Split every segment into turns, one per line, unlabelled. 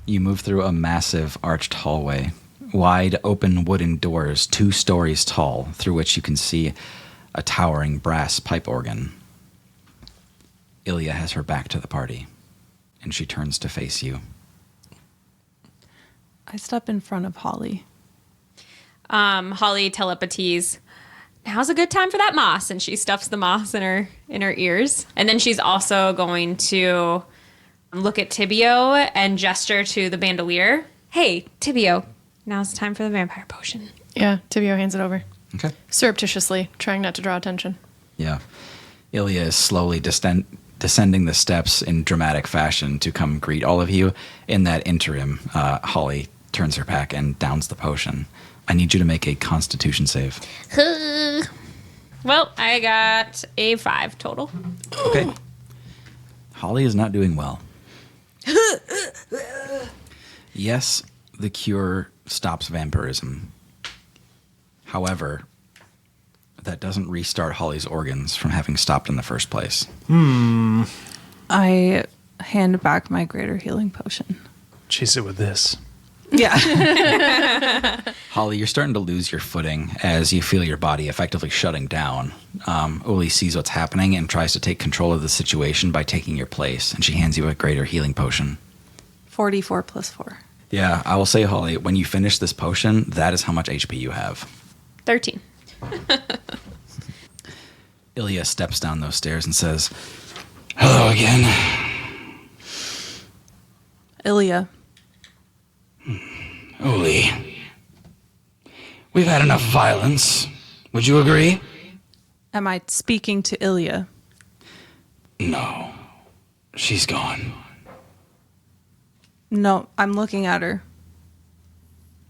You move through a massive arched hallway. Wide open wooden doors 2 stories tall, through which you can see a towering brass pipe organ. Ilya has her back to the party, and she turns to face you.
I step in front of Holly.
Holly telepathies. Now's a good time for that moss, and she stuffs the moss in her ears. And then she's also going to look at Tibio and gesture to the bandolier. Hey, Tibio, now's the time for the vampire potion.
Yeah, Tibio hands it over.
Okay.
Surreptitiously, trying not to draw attention.
Yeah. Ilya is slowly descending the steps in dramatic fashion to come greet all of you. In that interim, Holly turns her back and downs the potion. I need you to make a Constitution save.
Well, I got a 5 total.
Okay. Holly is not doing well. Yes, the cure stops vampirism. However, that doesn't restart Holly's organs from having stopped in the first place.
I hand back my greater healing potion.
Chase it with this.
Yeah.
Holly, you're starting to lose your footing as you feel your body effectively shutting down. Uli sees what's happening and tries to take control of the situation by taking your place, and she hands you a greater healing potion.
44 plus 4.
Yeah, I will say, Holly, when you finish this potion, that is how much HP you have.
13.
Ilya steps down those stairs and says, "Hello again."
Ilya.
Uli, we've had enough violence. Would you agree?
Am I speaking to Ilya?
No. She's gone.
No, I'm looking at her.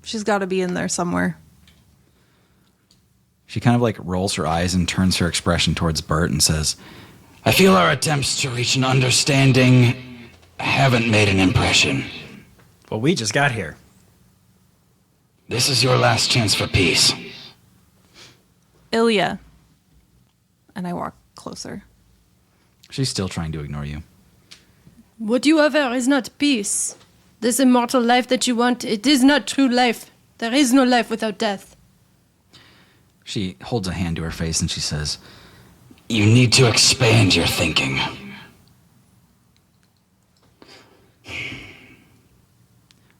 She's got to be in there somewhere.
She kind of like rolls her eyes and turns her expression towards Bert and says, "I feel our attempts to reach an understanding haven't made an impression.
Well, we just got here.
This is your last chance for peace."
Ilya. And I walk closer.
She's still trying to ignore you.
What you offer is not peace. This immortal life that you want, it is not true life. There is no life without death.
She holds a hand to her face and she says, "You need to expand your thinking."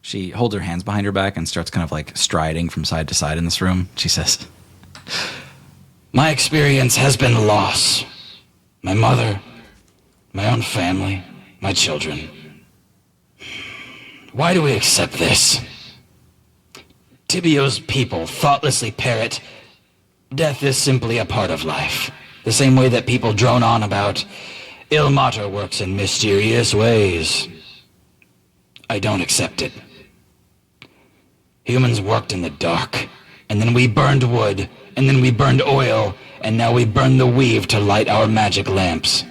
She holds her hands behind her back and starts kind of like striding from side to side in this room. She says, "My experience has been loss. My mother, my own family, my children. Why do we accept this? Tibio's people thoughtlessly parrot, death is simply a part of life. The same way that people drone on about Ilmater works in mysterious ways. I don't accept it. Humans worked in the dark, and then we burned wood, and then we burned oil, and now we burn the weave to light our magic lamps.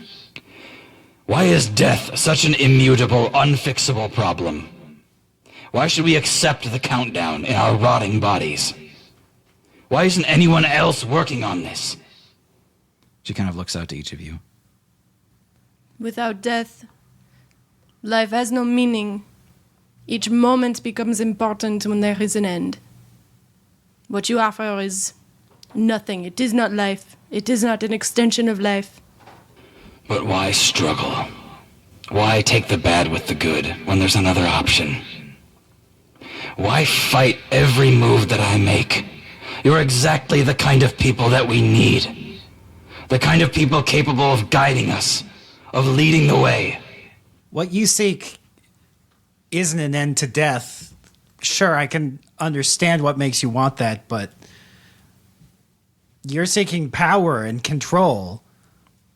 Why is death such an immutable, unfixable problem? Why should we accept the countdown in our rotting bodies? Why isn't anyone else working on this?" She kind of looks out to each of you.
Without death, life has no meaning. Each moment becomes important when there is an end. What you offer is nothing. It is not life. It is not an extension of life.
But why struggle? Why take the bad with the good when there's another option? Why fight every move that I make? You're exactly the kind of people that we need. The kind of people capable of guiding us, of leading the way.
What you seek isn't an end to death. Sure, I can understand what makes you want that, but you're seeking power and control.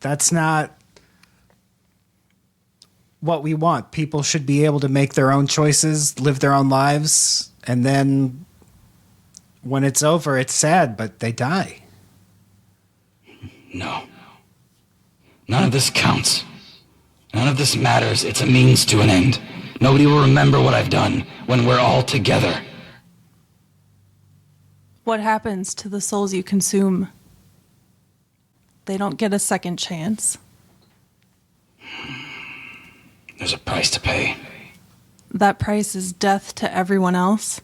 That's not what we want. People should be able to make their own choices, live their own lives, and then when it's over, it's sad, but they die.
No. None of this counts. None of this matters. It's a means to an end. Nobody will remember what I've done when we're all together.
What happens to the souls you consume? They don't get a second chance.
There's a price to pay.
that price is death to everyone else?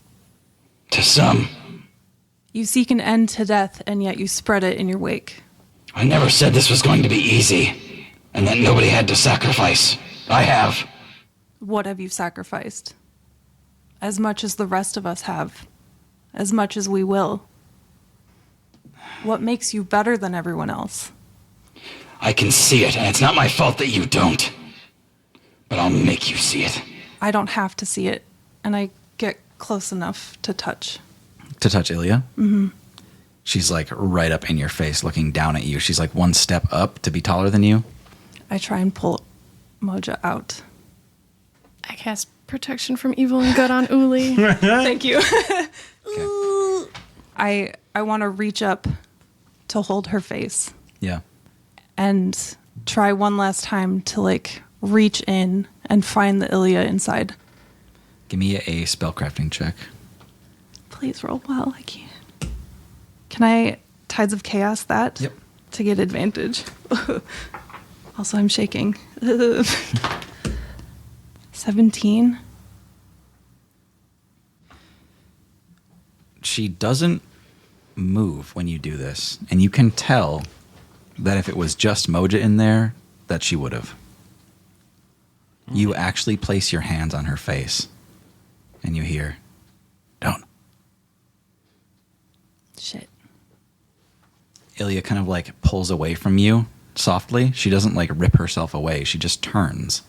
To some.
You seek an end to death, and yet you spread it in your wake.
I never said this was going to be easy, and that nobody had to sacrifice. I have.
What have you sacrificed? As much as the rest of us have. As much as we will. What makes you better than everyone else?
I can see it, and it's not my fault that you don't. But I'll make you see it.
I don't have to see it, and I get close enough to touch.
To touch Ilya? Mm-hmm. She's like right up in your face, looking down at you. She's like one step up to be taller than you.
I try and pull Moja out.
I cast protection from evil and good on Uli.
Thank you.
Okay.
I want to reach up to hold her face
Yeah.
and try one last time to like reach in and find the Ilya inside.
Give me a spellcrafting check.
Please roll well. I can't. Can I Tides of Chaos that?
Yep.
To get advantage. Also, I'm shaking. 17.
She doesn't move when you do this, and you can tell that if it was just Moja in there, that she would have. You actually place your hands on her face, and you hear, "Don't."
Shit.
Ilya kind of like pulls away from you softly. She doesn't like rip herself away. She just turns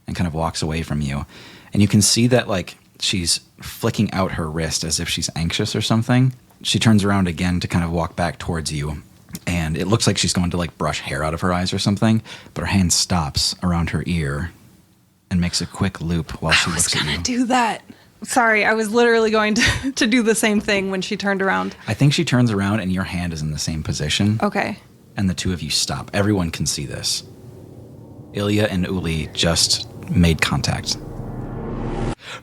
and kind of walks away from you. And you can see that like she's flicking out her wrist as if she's anxious or something. She turns around again to kind of walk back towards you. And it looks like she's going to like brush hair out of her eyes or something. But her hand stops around her ear and makes a quick loop while she looks at you.
Do that. Sorry, I was literally going to do the same thing when she turned around.
I think she turns around and your hand is in the same position.
Okay.
And the two of you stop. Everyone can see this. Ilya and Uli just made contact.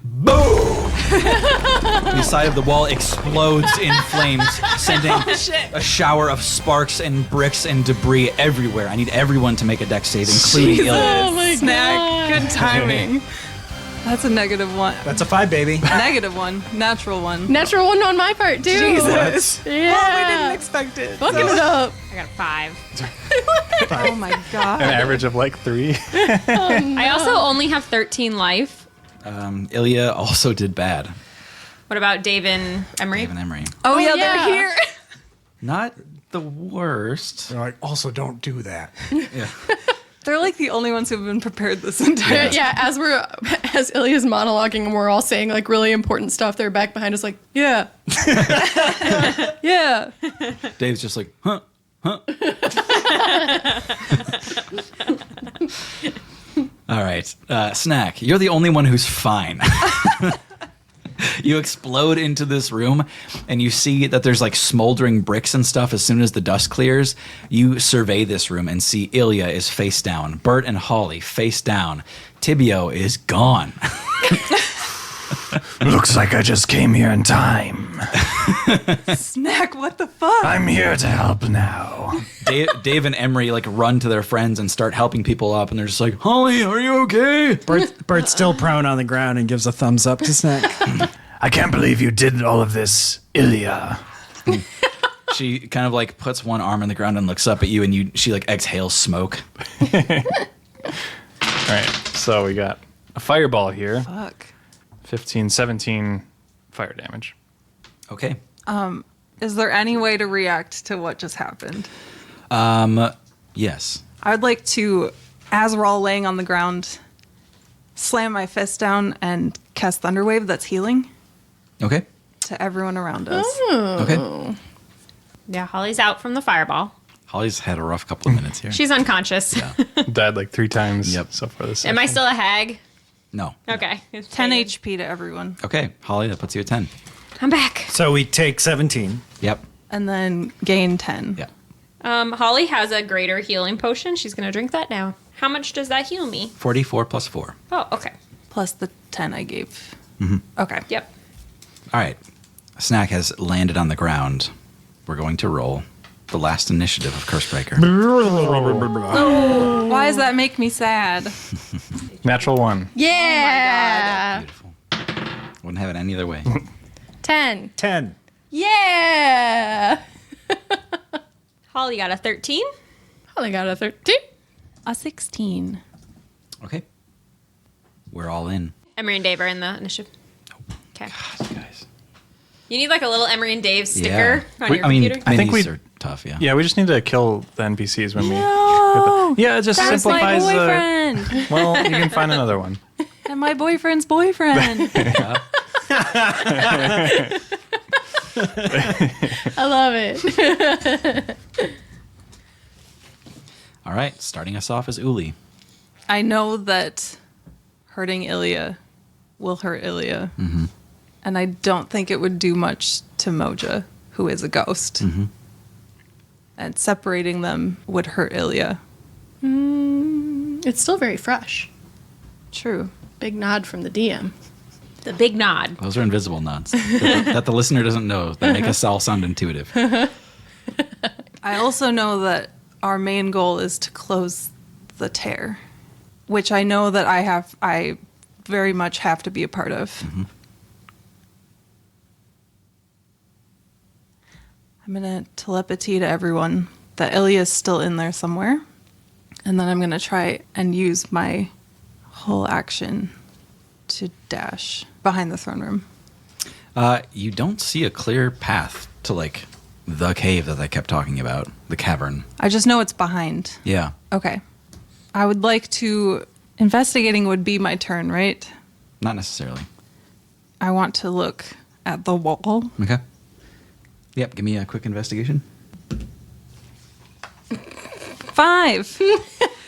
Boom! The side of the wall explodes in flames, sending a shower of sparks and bricks and debris everywhere. I need everyone to make a dex save, including Ilya.
Oh my Snack. Good timing. That's a -1.
That's a 5, baby.
-1. Natural 1.
Natural one on my part, too.
Jesus.
Yeah.
Oh, we didn't expect it.
Fucking it up.
I got a 5.
Oh my god.
An average of like 3.
I also only have 13 life.
Ilya also did bad.
What about Dave and Emery?
Dave and Emery.
Oh, yeah,
yeah.
they're here.
Not the worst.
They're like, also don't do that.
Yeah.
They're like the only ones who've been prepared this entire time.
Yeah, as Ilya's monologuing and we're all saying like really important stuff, they're back behind us like, yeah. Yeah.
Dave's just like, huh? All right. Snack, you're the only one who's fine. You explode into this room and you see that there's like smoldering bricks and stuff. As soon as the dust clears, you survey this room and see Ilya is face down, Bert and Holly face down. Tibio is gone.
Looks like I just came here in time.
Snack, what the fuck?
I'm here to help now.
Dave and Emery like run to their friends and start helping people up, and they're just like, "Holly, are you okay?"
Bert's still prone on the ground and gives a thumbs up to Snack.
I can't believe you did all of this, Ilya.
She kind of like puts one arm on the ground and looks up at you, and she like exhales smoke.
All right, so we got a fireball here.
Fuck.
15, 17 fire damage.
Okay.
Is there any way to react to what just happened?
Yes.
I would like to, as we're all laying on the ground, slam my fist down and cast Thunderwave that's healing
Okay.
to everyone around us.
Okay.
Yeah, Holly's out from the fireball.
Holly's had a rough couple of minutes here.
She's unconscious.
Died like 3 times
Yep.
so far this
Am I
session.
still a hag?
No.
Okay.
10 HP to everyone.
Okay, Holly, that puts you at 10.
I'm back.
So we take 17.
Yep.
And then gain 10.
Yeah.
Holly has a greater healing potion. She's going to drink that now. How much does that heal me?
44 plus 4.
Oh, okay.
Plus the 10 I gave. Okay.
Yep.
All right. Snack has landed on the ground. We're going to roll. the last initiative of Cursebreaker.
Why does that make me sad?
Natural 1.
Yeah.
Beautiful. Wouldn't have it any other way.
10.
10.
Yeah.
Holly got a 13.
Holly got a 13.
A 16.
Okay. We're all in.
Emery and Dave are in the initiative. Okay.
God, you guys.
You need like a little Emery and Dave sticker on your
I mean,
computer.
I think
minis
we-
are tough, yeah.
Yeah, we just need to kill the NPCs when we.
No,
Yeah, it just
that's my
simplifies the.
boyfriend.
Well, you can find another one.
And my boyfriend's boyfriend.
I love it.
All right, starting us off is Uli.
I know that hurting Ilya will hurt Ilya.
Mm-hmm.
And I don't think it would do much to Moja, who is a ghost.
Mm-hmm.
And separating them would hurt Ilya.
It's still very fresh.
True.
Big nod from the DM.
The big nod.
Those are invisible nods that the listener doesn't know that make us all sound intuitive.
I also know that our main goal is to close the tear, which I know that I very much have to be a part of.
Mm-hmm.
I'm going to telepathy to everyone that Ilya is still in there somewhere. And then I'm going to try and use my whole action to dash behind the throne room.
You don't see a clear path to, like, the cave that I kept talking about, the cavern.
I just know it's behind.
Yeah.
Okay. I would like to... Investigating would be my turn, right?
Not necessarily.
I want to look at the wall.
Okay. Yep, give me a quick investigation.
5.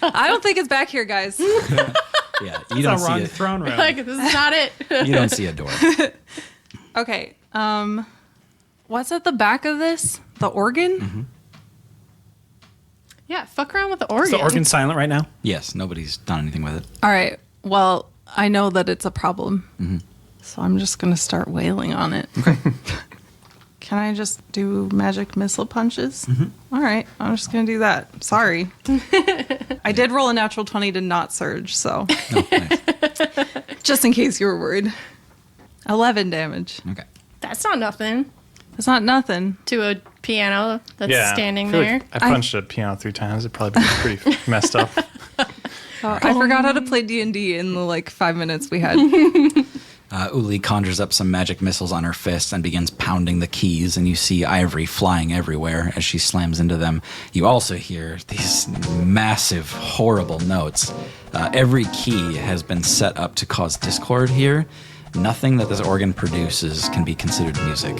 I don't think it's back here, guys.
Yeah, you don't see it.
throne room.
Like, this is not it.
You don't see a door.
Okay. What's at the back of this? The organ?
Mm-hmm.
Yeah, fuck around with the
Is
organ.
the organ silent right now?
Yes, nobody's done anything with it.
All right. Well, I know that it's a problem.
Mm-hmm.
So I'm just going to start wailing on it. Okay. Can I just do magic missile punches?
Mm-hmm.
All right. I'm just going to do that. Sorry. I did roll a natural 20 to not surge, so
No, nice.
just in case you were worried. 11 damage.
Okay.
That's not nothing
It's not nothing.
to a piano that's
Yeah.
standing
I feel
there.
like I punched a piano 3 times. It'd probably be pretty messed up.
I forgot how to play D&D in the 5 minutes we had.
Uli conjures up some magic missiles on her fist and begins pounding the keys, and you see ivory flying everywhere as she slams into them. You also hear these massive, horrible notes. Every key has been set up to cause discord here. Nothing that this organ produces can be considered music.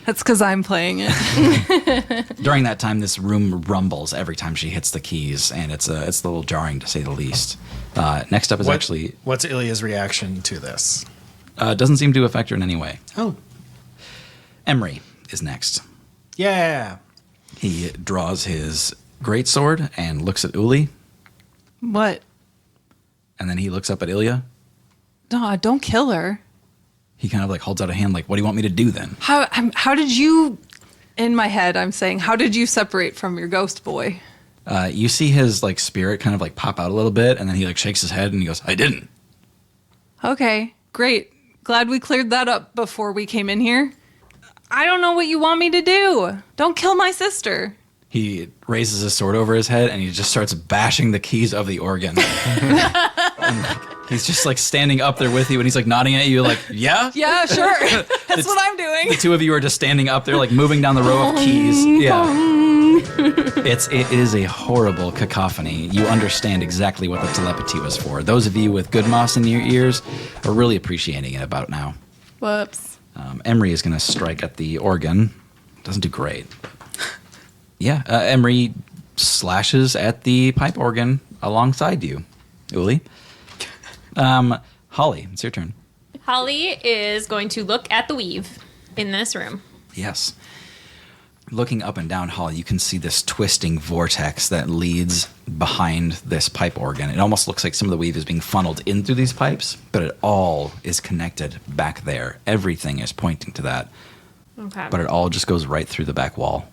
That's because I'm playing it.
During that time, this room rumbles every time she hits the keys, and it's a little jarring to say the least. Next up is actually...
What's Ilya's reaction to this?
doesn't seem to affect her in any way.
Oh.
Emery is next.
Yeah.
He draws his greatsword and looks at Uli,
What?
and then he looks up at Ilya.
No, don't kill her.
He kind of holds out a hand like, what do you want me to do then?
How did you... In my head, I'm saying, how did you separate from your ghost boy?
You see his spirit kind of pop out a little bit, and then he shakes his head and he goes, I didn't.
Okay, great. Glad we cleared that up before we came in here. I don't know what you want me to do. Don't kill my sister.
He raises his sword over his head and he just starts bashing the keys of the organ. And, he's just standing up there with you, and he's nodding at you yeah?
Yeah, sure. That's what I'm doing.
The two of you are just standing up there moving down the row of keys. Yeah. It is a horrible cacophony. You understand exactly what the telepathy was for. Those of you with good moss in your ears are really appreciating it about now.
Whoops.
Emery is going to strike at the organ. Doesn't do great. Yeah, Emery slashes at the pipe organ alongside you, Uli. Holly, it's your turn.
Holly is going to look at the weave in this room.
Yes. Looking up and down, Holly, you can see this twisting vortex that leads behind this pipe organ. It almost looks like some of the weave is being funneled in through these pipes, but it all is connected back there. Everything is pointing to that,
Okay.
but it all just goes right through the back wall.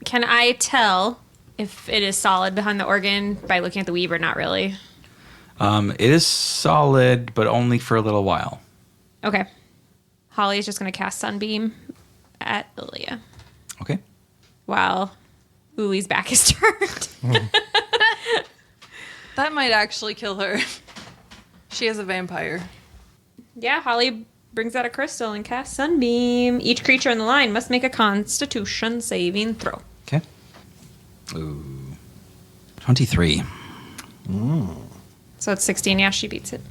Can I tell if it is solid behind the organ by looking at the weave or not really?
It is solid, but only for a little while.
Okay. Holly is just going to cast Sunbeam at Ilya
Okay.
while Uli's back is turned.
That might actually kill her. She is a vampire.
Yeah, Holly brings out a crystal and casts Sunbeam. Each creature in the line must make a Constitution saving throw.
Okay. Ooh. 23.
So it's 16. Yeah, she beats it.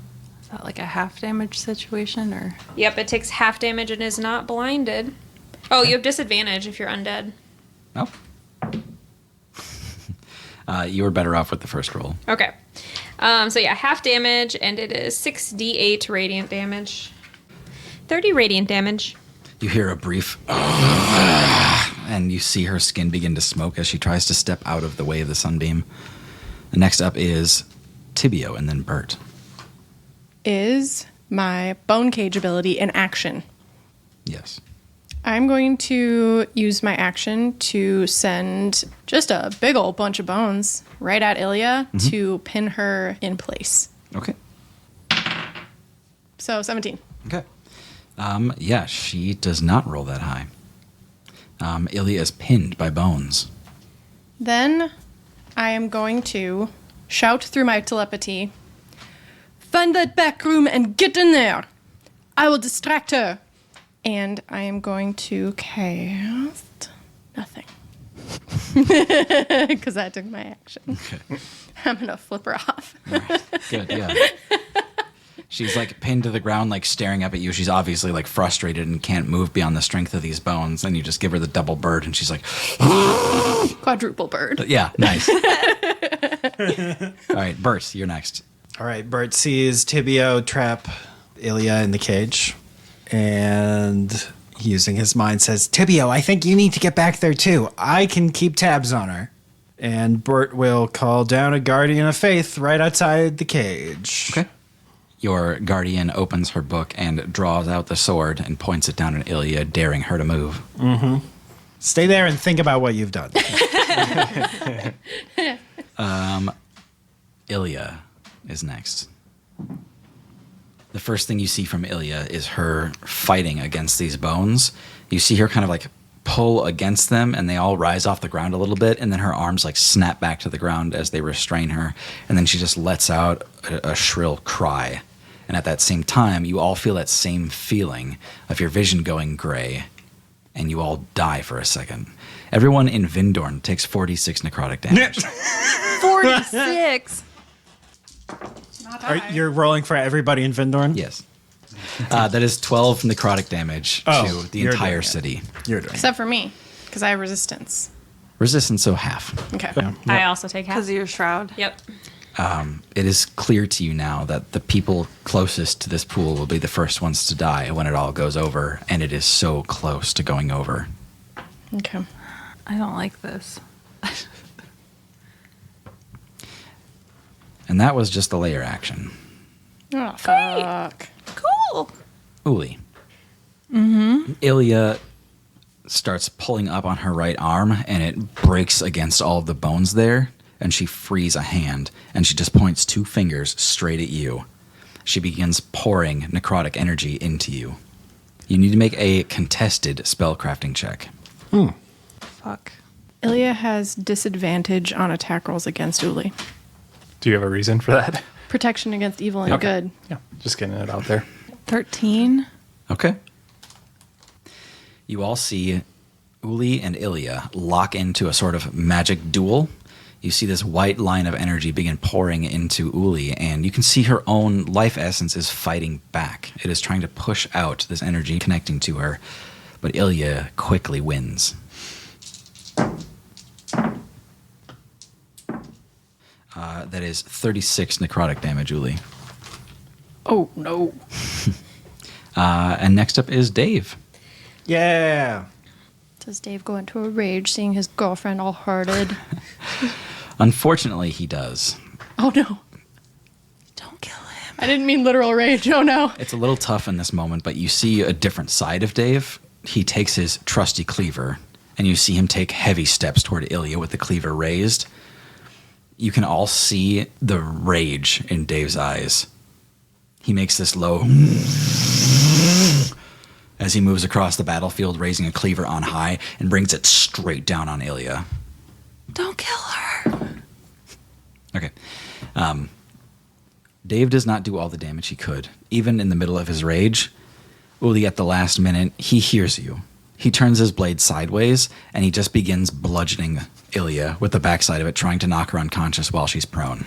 Is that like a half damage situation or?
Yep, it takes half damage and is not blinded. Oh, you have disadvantage if you're undead.
Oh. You were better off with the first roll.
Okay. So yeah, half damage, and it is 6d8 radiant damage. 30 radiant damage.
You hear a brief and you see her skin begin to smoke as she tries to step out of the way of the sunbeam. And next up is Tibio and then Bert.
Is my bone cage ability in action?
Yes.
I'm going to use my action to send just a big old bunch of bones right at Ilya to pin her in place.
Okay.
So 17.
Okay. Yeah, she does not roll that high. Ilya is pinned by bones.
Then I am going to shout through my telepathy, "Find that back room and get in there! I will distract her!" And I am going to cast nothing. Because that took my action.
Okay.
I'm going to flip her off.
Good, yeah. She's like pinned to the ground, like staring up at you. She's obviously like frustrated and can't move beyond the strength of these bones. And you just give her the double bird and she's like,
Quadruple bird.
yeah, nice. All right, Bert, you're next.
All right, Bert sees Tibio trap Ilya in the cage, and using his mind says, "Tibio, I think you need to get back there too. I can keep tabs on her." And Bert will call down a guardian of faith right outside the cage.
Okay. Your guardian opens her book and draws out the sword and points it down at Ilya, daring her to move.
Stay there and think about what you've done.
Ilya is next. The first thing you see from Ilya is her fighting against these bones. You see her kind of like pull against them, and they all rise off the ground a little bit, and then her arms like snap back to the ground as they restrain her, and then she just lets out a shrill cry. And at that same time, you all feel that same feeling of your vision going gray, and you all die for a second. Everyone in Vindorn takes 46 necrotic damage.
46.
You're rolling for everybody in Vindorn?
Yes. That is 12 necrotic damage to the
you're
entire
doing it.
city.
You're doing it.
Except for me, because I have resistance.
Resistance, so half.
Okay.
I also take half.
Because of your shroud.
Yep.
It is clear to you now that the people closest to this pool will be the first ones to die when it all goes over, and it is so close to going over.
Okay.
I don't like this.
And that was just the layer action.
Oh, fuck.
Cool.
Uli. Mm-hmm. Ilya starts pulling up on her right arm, and it breaks against all of the bones there, and she frees a hand, and she just points 2 fingers straight at you. She begins pouring necrotic energy into you. You need to make a contested spellcrafting check.
Fuck.
Ilya has disadvantage on attack rolls against Uli.
Do you have a reason for that?
Protection against evil and
Okay.
good.
Yeah, just getting it out there.
13.
Okay. You all see Uli and Ilya lock into a sort of magic duel. You see this white line of energy begin pouring into Uli, and you can see her own life essence is fighting back. It is trying to push out this energy connecting to her, but Ilya quickly wins. That is 36 necrotic damage, Uli.
Oh, no.
And next up is Dave.
Yeah.
Does Dave go into a rage seeing his girlfriend all hurted?
Unfortunately, he does.
Oh, no.
Don't kill him.
I didn't mean literal rage. Oh, no.
It's a little tough in this moment, but you see a different side of Dave. He takes his trusty cleaver and you see him take heavy steps toward Ilya with the cleaver raised. You can all see the rage in Dave's eyes. He makes this low as he moves across the battlefield, raising a cleaver on high and brings it straight down on Ilya.
Don't kill her.
Okay. Dave does not do all the damage he could. Even in the middle of his rage, Uli, at the last minute, he hears you. He turns his blade sideways, and he just begins bludgeoning Ilya with the backside of it, trying to knock her unconscious while she's prone.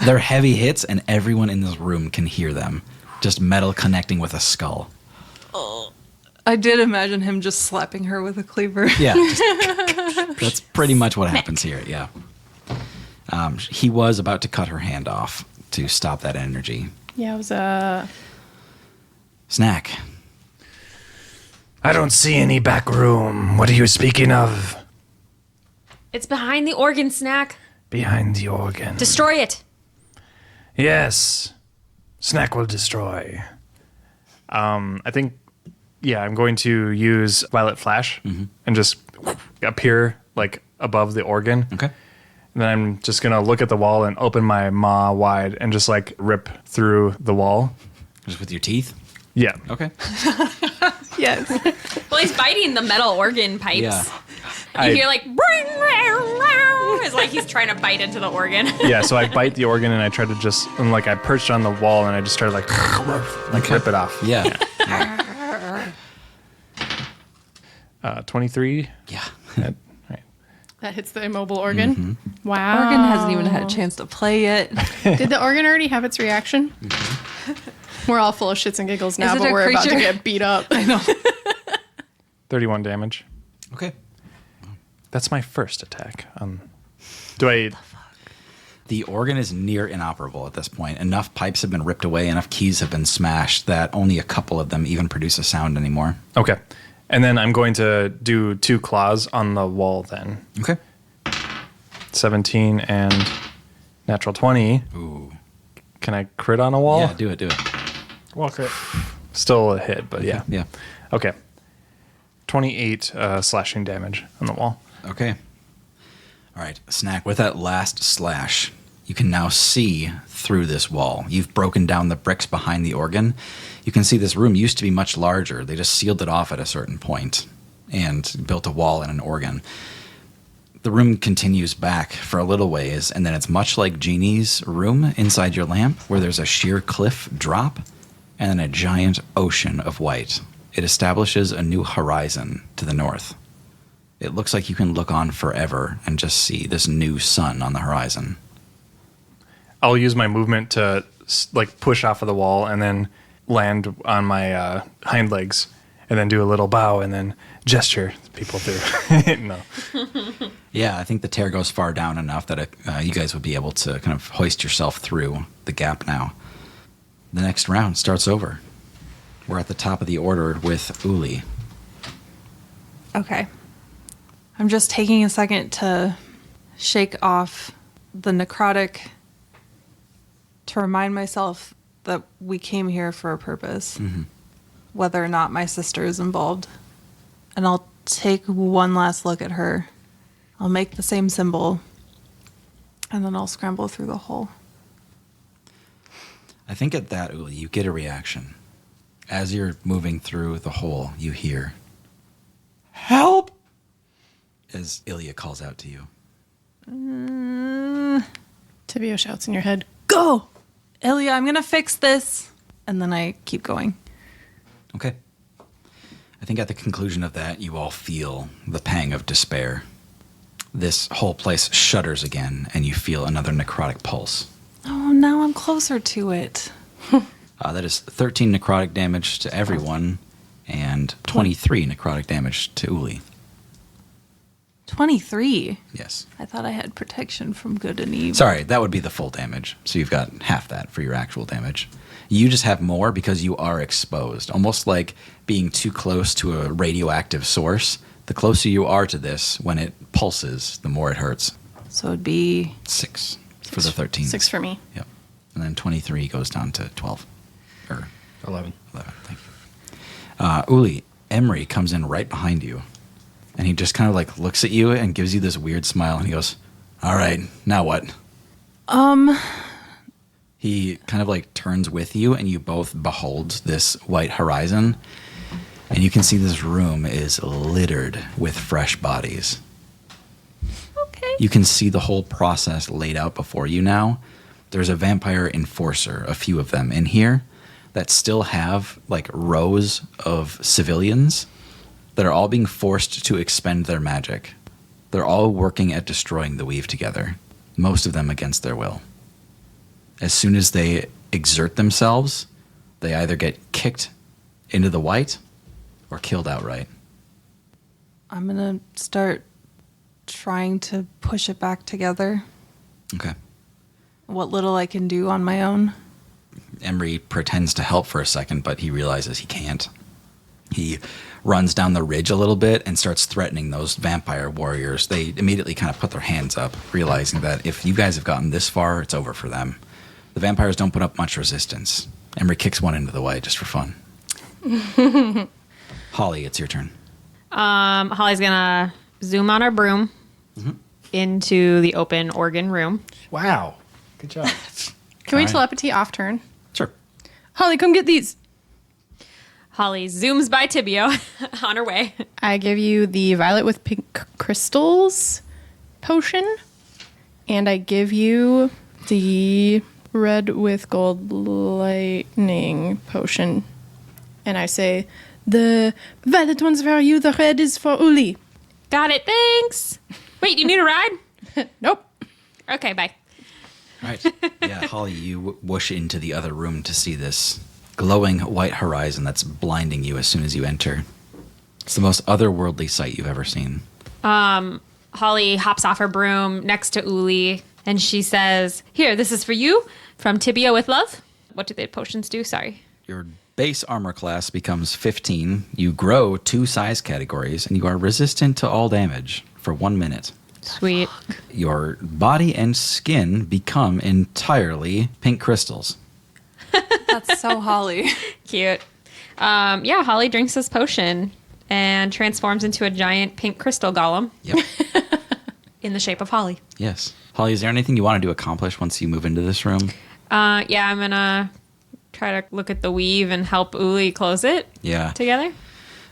They're heavy hits, and everyone in this room can hear them. Just metal connecting with a skull.
I did imagine him just slapping her with a cleaver.
Yeah. That's pretty much what happens here, yeah. He was about to cut her hand off to stop that energy.
Yeah, it was
Snack.
I don't see any back room. What are you speaking of?
It's behind the organ, Snack.
Behind the organ.
Destroy it.
Yes. Snack will destroy. I think, I'm going to use Violet Flash and just appear like above the organ.
Okay.
And then I'm just going to look at the wall and open my maw wide and just like rip through the wall.
Just with your teeth?
Yeah.
Okay.
Yes.
Well, he's biting the metal organ pipes.
Yeah.
You hear like, it's like he's trying to bite into the organ.
Yeah, so I bite the organ and I try to just, and like I perched on the wall and I just started like rip it off.
Yeah.
23.
Yeah.
Right.
that hits the immobile organ. Wow.
Organ hasn't even had a chance to play yet.
Did the organ already have its reaction? We're all full of shits and giggles now,
Is it
but
a
we're about to
creature?
get beat up.
I know.
31 damage.
Okay.
That's my first attack. Do I...
The organ is near inoperable at this point. Enough pipes have been ripped away, enough keys have been smashed that only a couple of them even produce a sound anymore.
Okay. And then I'm going to do 2 claws on the wall then.
Okay.
17 and natural 20.
Ooh.
Can I crit on a wall?
Yeah, do it.
Well, crit. Still a hit, but yeah.
Yeah.
Okay. 28 slashing damage on the wall.
Okay. All right, Snack, with that last slash, you can now see through this wall. You've broken down the bricks behind the organ. You can see this room used to be much larger. They just sealed it off at a certain point and built a wall and an organ. The room continues back for a little ways, and then it's much like Jeannie's room inside your lamp, where there's a sheer cliff drop and then a giant ocean of white. It establishes a new horizon to the north. It looks like you can look on forever and just see this new sun on the horizon.
I'll use my movement to like push off of the wall and then land on my hind legs and then do a little bow and then gesture people through. No.
Yeah, I think the tear goes far down enough that you guys would be able to kind of hoist yourself through the gap now. The next round starts over. We're at the top of the order with Uli.
Okay. I'm just taking a second to shake off the necrotic to remind myself that we came here for a purpose, whether or not my sister is involved. And I'll take one last look at her. I'll make the same symbol, and then I'll scramble through the hole.
I think at that, Uli, you get a reaction. As you're moving through the hole, you hear, "Help!" as Ilya calls out to you.
Tibio shouts in your head.
Go! Ilya, I'm gonna fix this. And then I keep going.
Okay. I think at the conclusion of that, you all feel the pang of despair. This whole place shudders again, and you feel another necrotic pulse.
Oh, now I'm closer to it.
That is 13 necrotic damage to everyone, and 23 necrotic damage to Uli.
23.
Yes.
I thought I had protection from good and evil.
Sorry, that would be the full damage. So you've got half that for your actual damage. You just have more because you are exposed. Almost like being too close to a radioactive source. The closer you are to this, when it pulses, the more it hurts.
So it'd be
6 for the 13.
6 for me.
Yep. And then 23 goes down to 12. Or
11.
11, thank you. Uli, Emery comes in right behind you. And he just kind of like looks at you and gives you this weird smile, and he goes, "All right, now what?" He kind of like turns with you, and you both behold this white horizon, and you can see this room is littered with fresh bodies.
Okay.
You can see the whole process laid out before you now. There's a vampire enforcer, a few of them in here, that still have like rows of civilians that are all being forced to expend their magic. They're all working at destroying the weave together, most of them against their will. As soon as they exert themselves, they either get kicked into the white or killed outright.
I'm going to start trying to push it back together.
Okay.
What little I can do on my own.
Emery pretends to help for a second, but he realizes he can't. He runs down the ridge a little bit and starts threatening those vampire warriors. They immediately kind of put their hands up, realizing that if you guys have gotten this far, it's over for them. The vampires don't put up much resistance. Emery kicks one into the white just for fun. Holly, it's your turn.
Holly's gonna zoom on her broom into the open organ room.
Wow. Good job.
Can we
All right.
telepathy off turn?
Sure.
Holly, come get these.
Holly zooms by Tibio on her way.
I give you the violet with pink crystals potion, and I give you the red with gold lightning potion. And I say, the violet one's for you, the red is for Uli.
Got it, thanks. Wait, you need a ride?
Nope.
Okay, bye.
All right. Yeah, Holly, you whoosh into the other room to see this glowing white horizon that's blinding you as soon as you enter. It's the most otherworldly sight you've ever seen.
Holly hops off her broom next to Uli, and she says, "Here, this is for you from Tibio with love." What do the potions do? Sorry.
Your base armor class becomes 15. You grow 2 size categories, and you are resistant to all damage for 1 minute.
Sweet.
Your body and skin become entirely pink crystals.
That's so Holly.
Cute. Yeah, Holly drinks this potion and transforms into a giant pink crystal golem
Yep.
in the shape of Holly.
Yes. Holly, is there anything you wanted to accomplish once you move into this room?
Yeah, I'm gonna try to look at the weave and help Uli close it
Yeah.
together.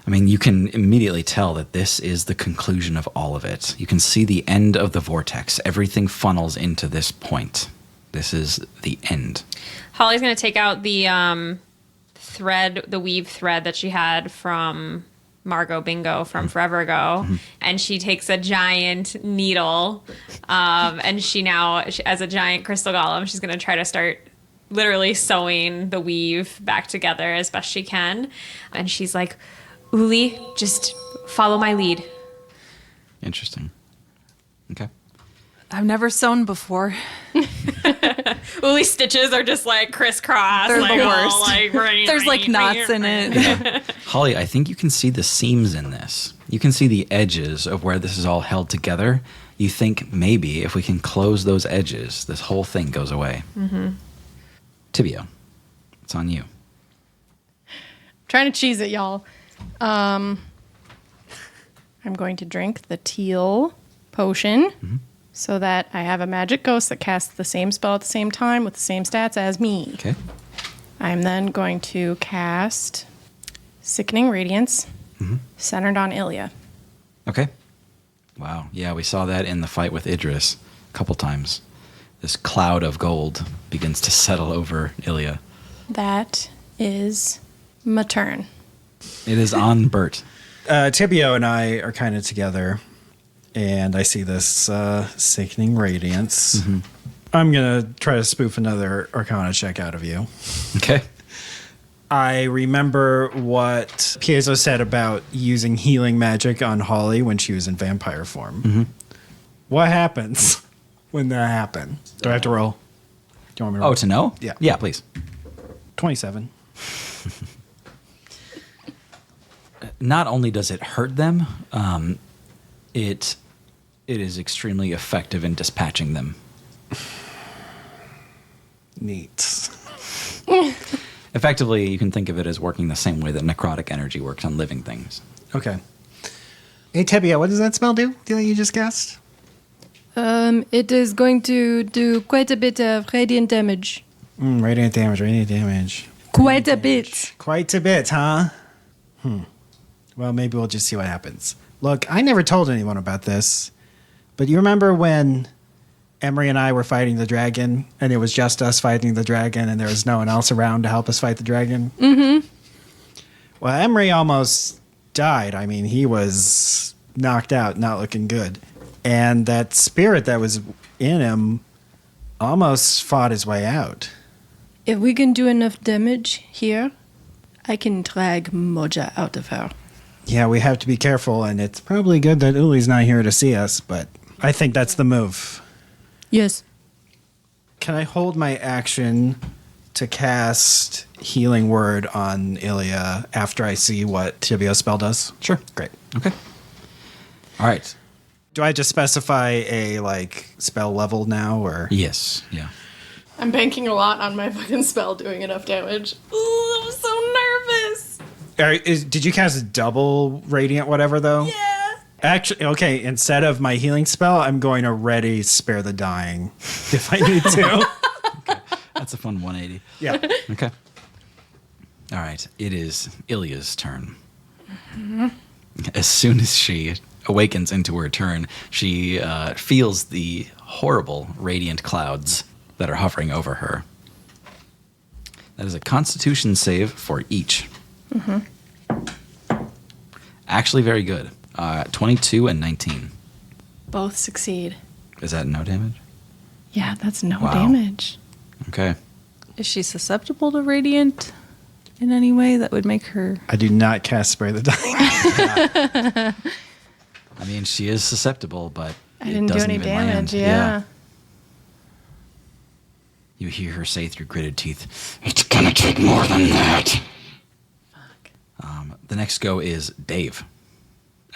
I mean, you can immediately tell that this is the conclusion of all of it. You can see the end of the vortex. Everything funnels into this point. This is the end.
Holly's gonna take out the thread, the weave thread that she had from Margot Bingo from forever ago, and she takes a giant needle, and she, as a giant crystal golem, she's gonna try to start literally sewing the weave back together as best she can. And she's like, "Uli, just follow my lead."
Interesting. Okay.
I've never sewn before.
Uli's stitches are just like crisscross.
They're
like,
the
all,
worst.
like,
There's like knots in it.
Holly, I think you can see the seams in this. You can see the edges of where this is all held together. You think maybe if we can close those edges, this whole thing goes away. Mm-hmm. Tibio, it's on you.
Trying to cheese it, y'all. I'm going to drink the teal potion so that I have a magic ghost that casts the same spell at the same time with the same stats as me.
Okay.
I'm then going to cast Sickening Radiance centered on Ilya.
Okay. Wow. Yeah, we saw that in the fight with Idris a couple times. This cloud of gold begins to settle over Ilya.
That is my turn.
It is on Bert.
Tibio and I are kind of together, and I see this sickening radiance. I'm going to try to spoof another Arcana check out of you.
Okay.
I remember what Piezo said about using healing magic on Holly when she was in vampire form. What happens when that happens? Do I have to roll? Do you want me to roll?
Oh, to know?
Yeah.
Yeah, please.
27.
Not only does it hurt them, it is extremely effective in dispatching them.
Neat.
Effectively, you can think of it as working the same way that necrotic energy works on living things.
Okay. Hey, Tibia, what does that spell do that you just cast?
It is going to do quite a bit of radiant damage.
Radiant damage.
Quite a bit.
Quite a bit, huh? Well, maybe we'll just see what happens. Look, I never told anyone about this, but you remember when Emery and I were fighting the dragon, and it was just us fighting the dragon, and there was no one else around to help us fight the dragon? Mm-hmm. Well, Emery almost died. I mean, he was knocked out, not looking good. And that spirit that was in him almost fought his way out.
If we can do enough damage here, I can drag Moja out of her.
Yeah, we have to be careful, and it's probably good that Uli's not here to see us, but I think that's the move.
Yes.
Can I hold my action to cast Healing Word on Ilya after I see what Tibio's spell does?
Sure.
Great.
Okay. All right.
Do I just specify a, spell level now, or?
Yes. Yeah.
I'm banking a lot on my fucking spell doing enough damage. Ooh, I'm so nervous.
Did you cast double Radiant whatever, though?
Yeah.
Actually, okay, instead of my healing spell, I'm going to ready Spare the Dying if I need to.
Okay. That's a fun 180.
Yeah.
Okay. All right. It is Ilya's turn.
Mm-hmm.
As soon as she awakens into her turn, she feels the horrible radiant clouds that are hovering over her. That is a Constitution save for each. Actually, very good. 22 and 19.
Both succeed.
Is that no damage?
Yeah, that's no
Wow.
damage.
Okay.
Is she susceptible to radiant in any way that would make her?
I do not cast Spare the Dying.
I mean, she is susceptible, but
I
it
didn't do
doesn't
any
even
damage,
land.
yeah.
You hear her say through gritted teeth,
It's gonna take more than that.
the next go is Dave.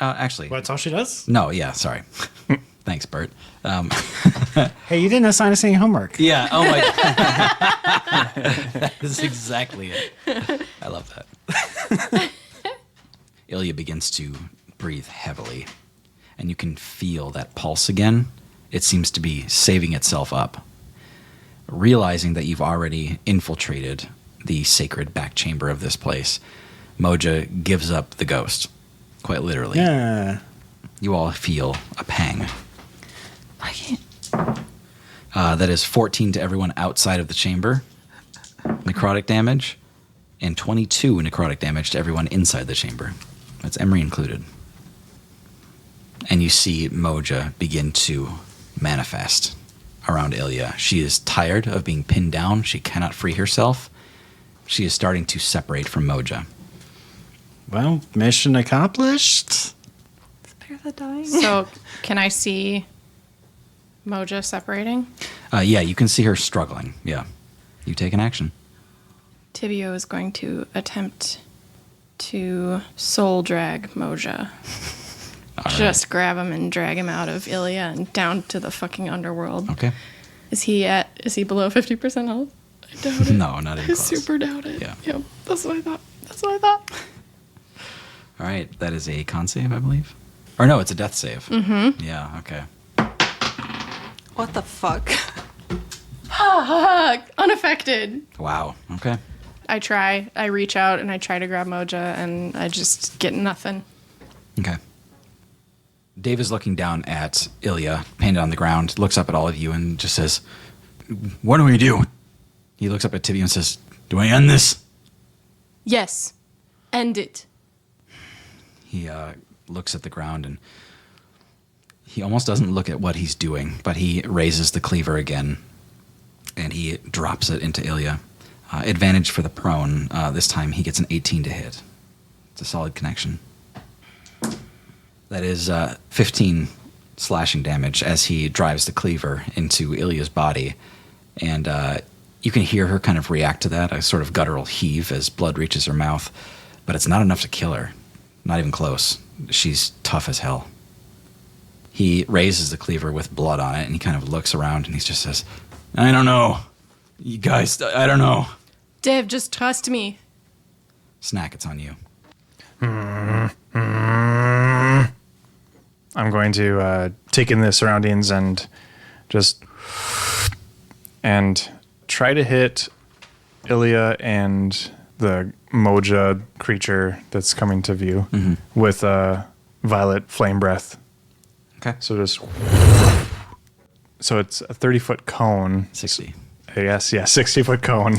Actually,
That's all she does?
no, yeah, sorry. Thanks, Bert.
Hey, you didn't assign us any homework.
Yeah, oh my God. That is exactly it. I love that. Ilya begins to breathe heavily, and you can feel that pulse again. It seems to be saving itself up. Realizing that you've already infiltrated the sacred back chamber of this place, Moja gives up the ghost, quite literally.
Yeah.
You all feel a pang.
I can't.
That is 14 to everyone outside of the chamber, necrotic damage, and 22 necrotic damage to everyone inside the chamber. That's Emery included. And you see Moja begin to manifest around Ilya. She is tired of being pinned down. She cannot free herself. She is starting to separate from Moja.
Well, mission accomplished.
Spare the dying.
So, can I see Moja separating?
Yeah, you can see her struggling. Yeah. You take an action.
Tibio is going to attempt to soul drag Moja. Just grab him and drag him out of Ilya and down to the fucking underworld.
Okay.
Is he below 50% health? I doubt it.
No, not even
I
close.
super doubt it.
Yeah.
Yep. That's what I thought.
All right. That is a con save, I believe. Or no, it's a death save. Mm-hmm. Yeah, okay.
What the fuck?
Unaffected.
Wow. Okay.
I reach out and I try to grab Moja and I just get nothing.
Okay. Dave is looking down at Ilya, painted on the ground, looks up at all of you and just says, "What do we do?" He looks up at Tibby and says, "Do I end this?"
Yes. End it.
He looks at the ground and he almost doesn't look at what he's doing, but he raises the cleaver again and he drops it into Ilya. Advantage for the prone. This time he gets an 18 to hit. It's a solid connection. That is 15 slashing damage as he drives the cleaver into Ilya's body. And you can hear her kind of react to that, a sort of guttural heave as blood reaches her mouth. But it's not enough to kill her. Not even close. She's tough as hell. He raises the cleaver with blood on it, and he kind of looks around, and he just says, "I don't know. You guys, I don't know."
Dave, just trust me.
Snack, it's on you.
I'm going to take in the surroundings and try to hit Ilya and the Moja creature that's coming to view with a violet flame breath.
Okay.
So it's a 30-foot cone.
60.
I guess, yeah, 60-foot cone.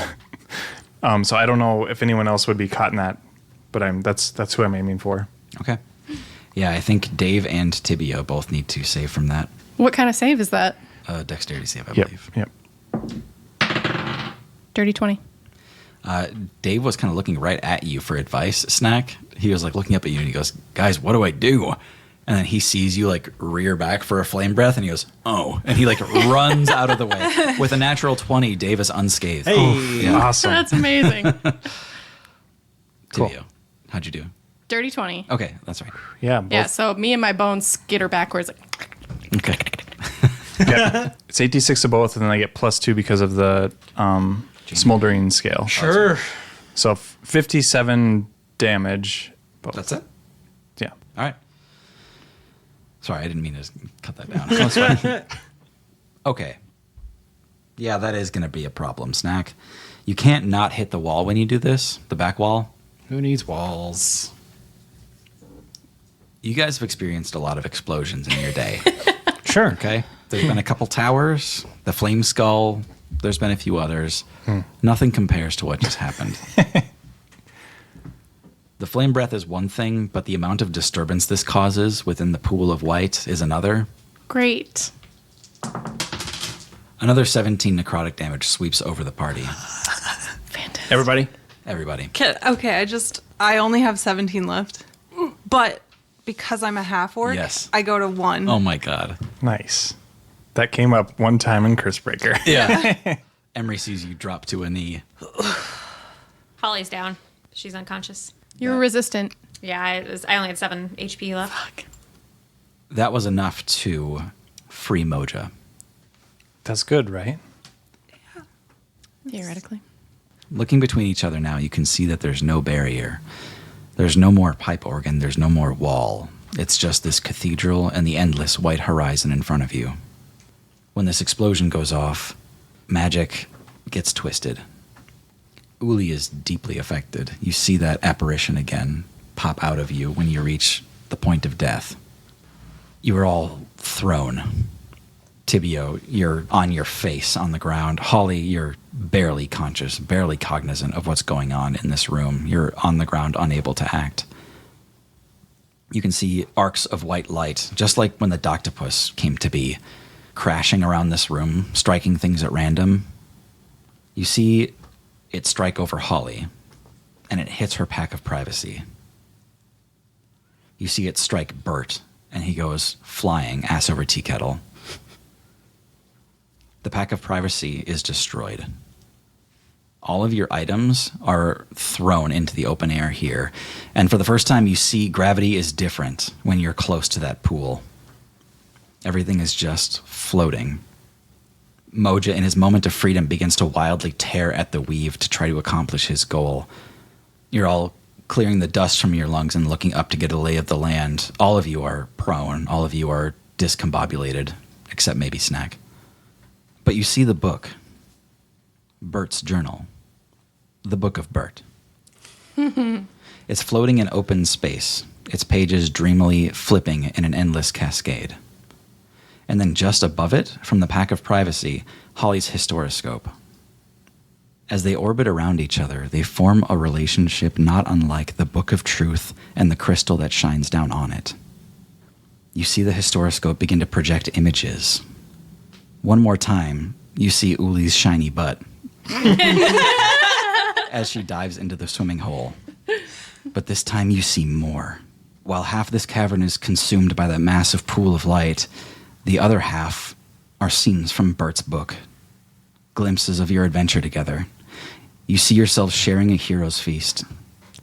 So I don't know if anyone else would be caught in that, but that's who I'm aiming for.
Okay. Yeah, I think Dave and Tibio both need to save from that.
What kind of save is that?
Dexterity save, I
Yep.
believe.
Yep.
Dirty 20.
Dave was kind of looking right at you for advice, Snack. He was like looking up at you and he goes, guys, what do I do? And then he sees you like rear back for a flame breath and he goes, oh. And he like runs out of the way. With a natural 20, Dave is unscathed.
Hey.
Yeah.
Awesome.
That's amazing.
Cool.
Tibio, how'd you do?
Dirty 20.
Okay, that's right.
Yeah. Both,
Yeah, so me and my bones skitter backwards. Like,
Okay.
yeah. It's 86 to both, and then I get +2 because of the smoldering scale.
Sure.
So 57 damage. Both.
That's it?
Yeah.
All right. Sorry, I didn't mean to cut that down. That's fine. Okay. Yeah, that is going to be a problem, Snack. You can't not hit the wall when you do this, the back wall.
Who needs walls?
You guys have experienced a lot of explosions in your day,
Sure.
okay? There's been a couple towers, the Flame Skull, there's been a few others. Nothing compares to what just happened. The flame breath is one thing, but the amount of disturbance this causes within the pool of white is another.
great.
Another 17 necrotic damage sweeps over the party.
Fantastic.
Everybody?
Everybody.
Okay, I only have 17 left. But because I'm a half orc,
Yes.
I go to 1.
Oh my god.
Nice. That came up one time in Cursebreaker.
Yeah. Emery sees you drop to a knee.
Holly's down. She's unconscious.
You're resistant.
Yeah, I only had 7 HP left.
That was enough to free Moja.
That's good, right?
Theoretically.
Looking between each other now, you can see that there's no barrier. There's no more pipe organ. There's no more wall. It's just this cathedral and the endless white horizon in front of you. When this explosion goes off, magic gets twisted. Uli is deeply affected. You see that apparition again pop out of you when you reach the point of death. You are all thrown. Tibio, you're on your face on the ground. Holly, you're barely conscious, barely cognizant of what's going on in this room. You're on the ground, unable to act. You can see arcs of white light, just like when the Doctopus came to be, crashing around this room, striking things at random. You see it strike over Holly, and it hits her pack of privacy. You see it strike Bert, and he goes flying, ass over tea kettle. The pack of privacy is destroyed. All of your items are thrown into the open air here, and for the first time you see gravity is different when you're close to that pool. Everything is just floating. Moja, in his moment of freedom, begins to wildly tear at the weave to try to accomplish his goal. You're all clearing the dust from your lungs and looking up to get a lay of the land. All of you are prone. All of you are discombobulated, except maybe Snack. But you see the book. Bert's journal. The Book of Bert. It's floating in open space, its pages dreamily flipping in an endless cascade. And then just above it, from the pack of privacy, Holly's historoscope. As they orbit around each other, they form a relationship not unlike the Book of Truth and the crystal that shines down on it. You see the historoscope begin to project images. One more time, you see Uli's shiny butt as she dives into the swimming hole. But this time you see more. While half this cavern is consumed by that massive pool of light, the other half are scenes from Bert's book. Glimpses of your adventure together. You see yourselves sharing a hero's feast,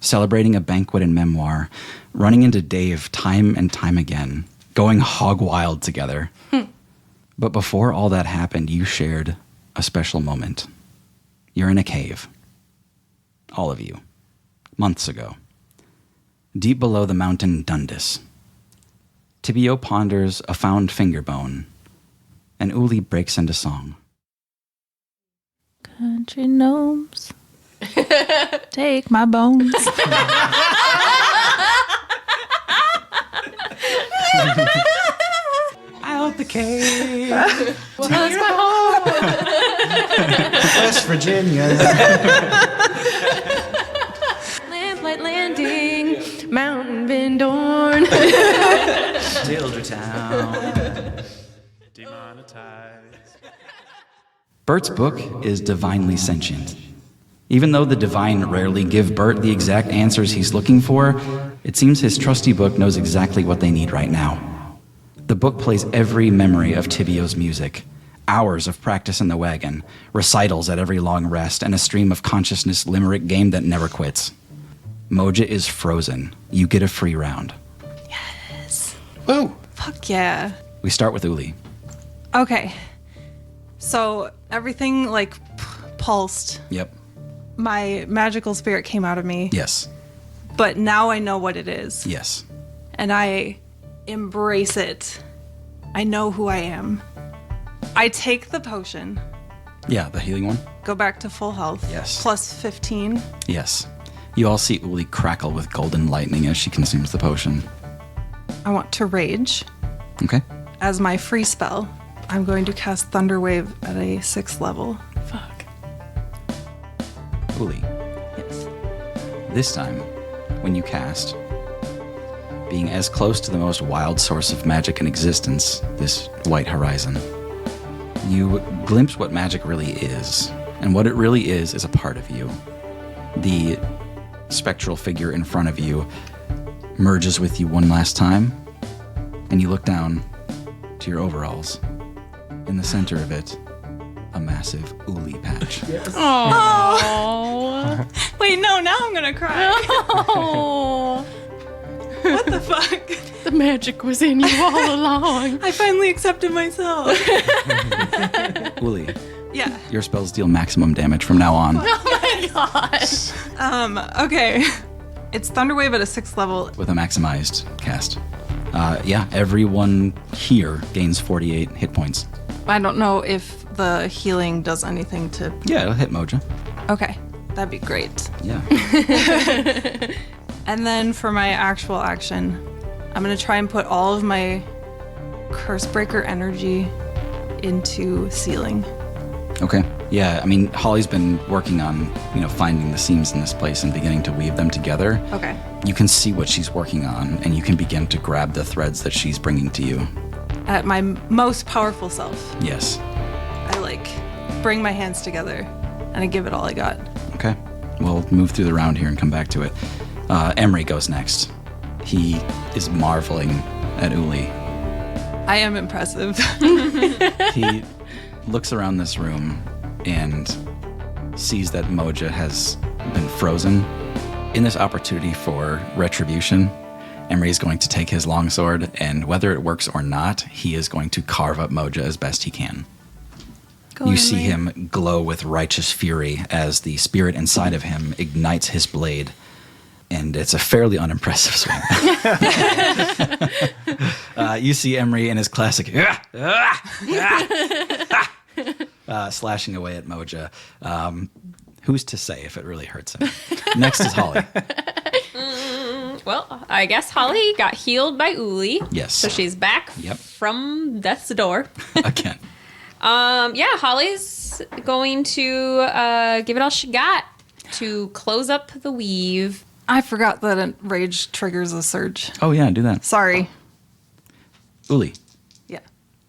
celebrating a banquet in memoir, running into Dave time and time again, going hog wild together. But before all that happened, you shared a special moment. You're in a cave. All of you. Months ago. Deep below the mountain Dundus. Tibio ponders a found finger bone, and Uli breaks into song.
Country gnomes, take my bones.
Out the cave.
West Virginia.
Lamplight Landing, Mountain Bendorn.
Dildertown.
Demonetized.
Bert's book is divinely sentient. Even though the divine rarely give Bert the exact answers he's looking for, it seems his trusty book knows exactly what they need right now. The book plays every memory of Tibio's music, hours of practice in the wagon, recitals at every long rest, and a stream of consciousness limerick game that never quits. Moja is frozen. You get a free round.
Woo!
Fuck yeah.
We start with Uli.
Okay. So everything like pulsed.
Yep.
My magical spirit came out of me,
Yes.
but now I know what it is.
Yes.
And I embrace it. I know who I am. I take the potion,
Yeah, the healing one?
go back to full health.
Yes.
Plus 15.
Yes. You all see Uli crackle with golden lightning as she consumes the potion.
I want to rage.
Okay.
As my free spell, I'm going to cast Thunder Wave at a 6th level.
Fuck.
Uli,
Yes.
this time, when you cast, being as close to the most wild source of magic in existence, this white horizon, you glimpse what magic really is. And what it really is a part of you. The spectral figure in front of you merges with you one last time, and you look down to your overalls. In the center of it, a massive Uli patch.
Oh.
Wait, no, now I'm gonna cry.
Oh.
What the fuck?
The magic was in you all along.
I finally accepted myself.
Uli,
Yeah.
your spells deal maximum damage from now on.
Gosh.
Okay. It's Thunder Wave at a 6th level.
With a maximized cast. Yeah, everyone here gains 48 hit points.
I don't know if the healing does anything to.
Yeah, it'll hit Moja.
Okay, that'd be great.
Yeah.
And then for my actual action, I'm gonna try and put all of my Cursebreaker energy into sealing.
Okay. Yeah, I mean, Holly's been working on, finding the seams in this place and beginning to weave them together.
Okay.
You can see what she's working on, and you can begin to grab the threads that she's bringing to you.
At my most powerful self,
Yes.
I bring my hands together and I give it all I got.
Okay. We'll move through the round here and come back to it. Emery goes next. He is marveling at Uli.
I am impressive.
He looks around this room and sees that Moja has been frozen. In this opportunity for retribution, Emery is going to take his longsword, and whether it works or not, he is going to carve up Moja as best he can. You see him glow with righteous fury as the spirit inside of him ignites his blade, and it's a fairly unimpressive swing. You see Emery in his classic slashing away at Moja. Who's to say if it really hurts him? Next is Holly.
Well, I guess Holly got healed by Uli.
Yes.
So she's back
Yep.
from death's door.
Again.
Yeah, Holly's going to give it all she got to close up the weave.
I forgot that a rage triggers a surge.
Oh, yeah, do that.
Sorry.
Uli,
Yeah.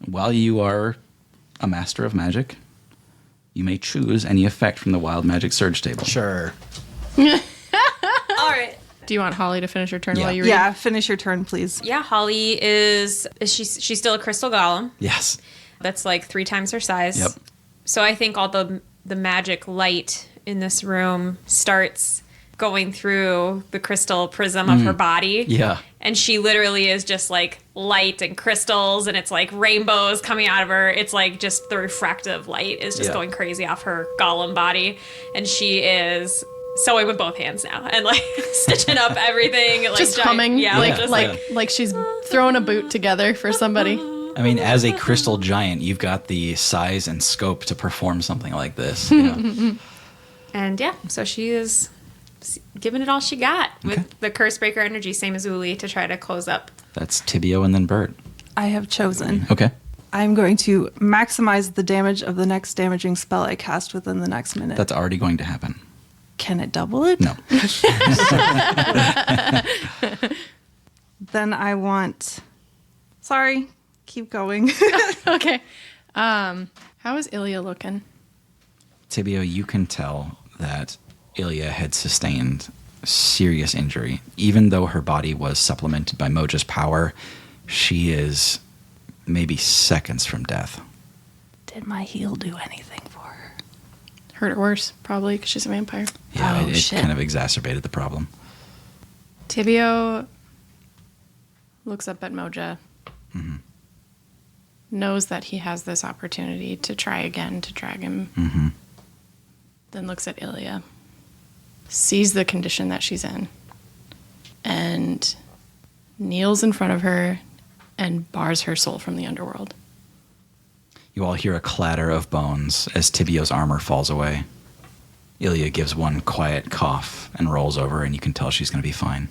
while you are a master of magic, you may choose any effect from the wild magic surge table.
Sure.
All right.
Do you want Holly to finish her turn
Yeah.
while you read?
Yeah, finish your turn, please.
Yeah, Holly is she's still a crystal golem.
Yes.
That's like 3 times her size.
Yep.
So I think all the magic light in this room starts going through the crystal prism of her body.
Yeah.
And she literally is just like light and crystals, and it's like rainbows coming out of her. It's like just the refractive light is just
Yeah.
going crazy off her golem body. And she is sewing with both hands now and like stitching up everything. Like
Just humming,
Yeah,
like she's throwing a boot together for somebody.
I mean, as a crystal giant, you've got the size and scope to perform something like this. Yeah.
And yeah, so she is giving it all she got with the Cursebreaker energy, same as Uli, to try to close up.
That's Tibio and then Bert.
I have chosen.
Okay.
I'm going to maximize the damage of the next damaging spell I cast within the next minute.
That's already going to happen.
Can it double it?
No.
Then I want. Sorry, keep going.
Okay. How is Ilya looking?
Tibio, you can tell that Ilya had sustained serious injury. Even though her body was supplemented by Moja's power, she is maybe seconds from death.
Did my heal do anything for her?
Hurt or worse, probably, because she's a vampire.
Yeah,
Oh,
it
shit.
kind of exacerbated the problem.
Tibio looks up at Moja, knows that he has this opportunity to try again to drag him, then looks at Ilya, sees the condition that she's in, and kneels in front of her and bars her soul from the underworld.
You all hear a clatter of bones as Tibio's armor falls away. Ilya gives one quiet cough and rolls over, and you can tell she's going to be fine.